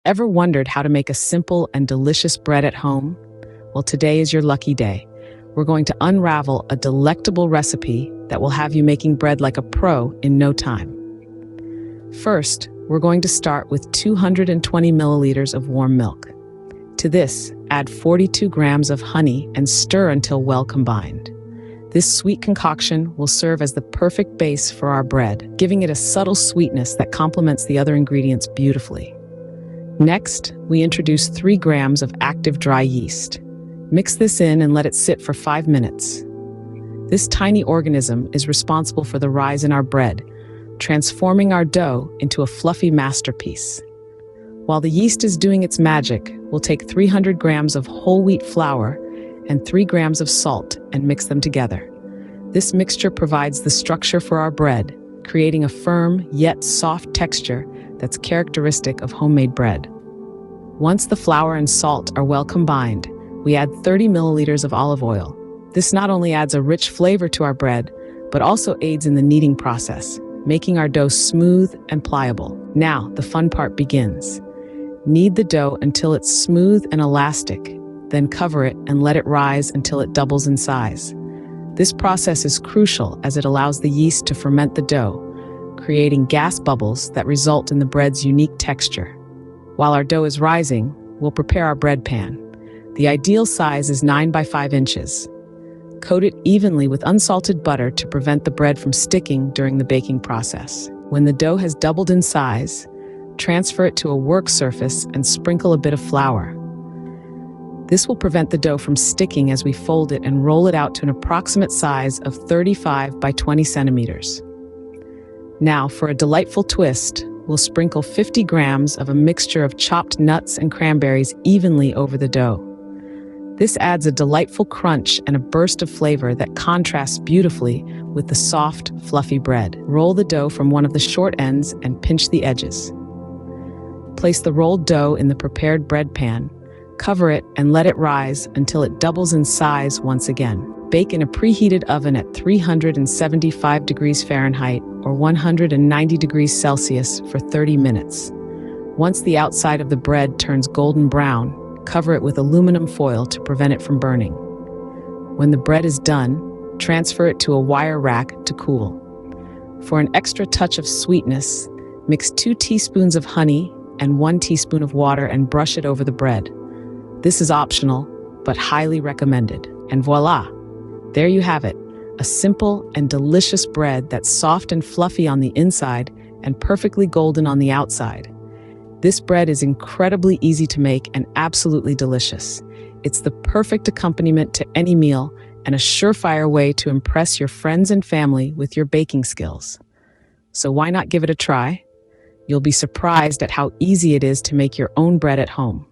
Ever wondered how to make a simple and delicious bread at home? Well, today is your lucky day. We're going to unravel a delectable recipe that will have you making bread like a pro in no time. First, we're going to start with 220 milliliters of warm milk. To this, add 42 grams of honey and stir until well combined. This sweet concoction will serve as the perfect base for our bread, giving it a subtle sweetness that complements the other ingredients beautifully. Next, we introduce 3 grams of active dry yeast. Mix this in and let it sit for 5 minutes. This tiny organism is responsible for the rise in our bread, transforming our dough into a fluffy masterpiece. While the yeast is doing its magic, we'll take 300 grams of whole wheat flour and 3 grams of salt and mix them together. This mixture provides the structure for our bread, creating a firm yet soft texture that's characteristic of homemade bread. Once the flour and salt are well combined, we add 30 milliliters of olive oil. This not only adds a rich flavor to our bread, but also aids in the kneading process, making our dough smooth and pliable. Now, the fun part begins. Knead the dough until it's smooth and elastic, then cover it and let it rise until it doubles in size. This process is crucial as it allows the yeast to ferment the dough, creating gas bubbles that result in the bread's unique texture. While our dough is rising, we'll prepare our bread pan. The ideal size is 9 by 5 inches. Coat it evenly with unsalted butter to prevent the bread from sticking during the baking process. When the dough has doubled in size, transfer it to a work surface and sprinkle a bit of flour. This will prevent the dough from sticking as we fold it and roll it out to an approximate size of 35 by 20 centimeters. Now, for a delightful twist, we'll sprinkle 50 grams of a mixture of chopped nuts and cranberries evenly over the dough. This adds a delightful crunch and a burst of flavor that contrasts beautifully with the soft, fluffy bread. Roll the dough from one of the short ends and pinch the edges. Place the rolled dough in the prepared bread pan, cover it and let it rise until it doubles in size once again. Bake in a preheated oven at 375 degrees Fahrenheit or 190 degrees Celsius for 30 minutes. Once the outside of the bread turns golden brown, cover it with aluminum foil to prevent it from burning. When the bread is done, transfer it to a wire rack to cool. For an extra touch of sweetness, mix 2 teaspoons of honey and 1 teaspoon of water and brush it over the bread. This is optional, but highly recommended. And voila! There you have it, a simple and delicious bread that's soft and fluffy on the inside and perfectly golden on the outside. This bread is incredibly easy to make and absolutely delicious. It's the perfect accompaniment to any meal and a surefire way to impress your friends and family with your baking skills. So why not give it a try? You'll be surprised at how easy it is to make your own bread at home.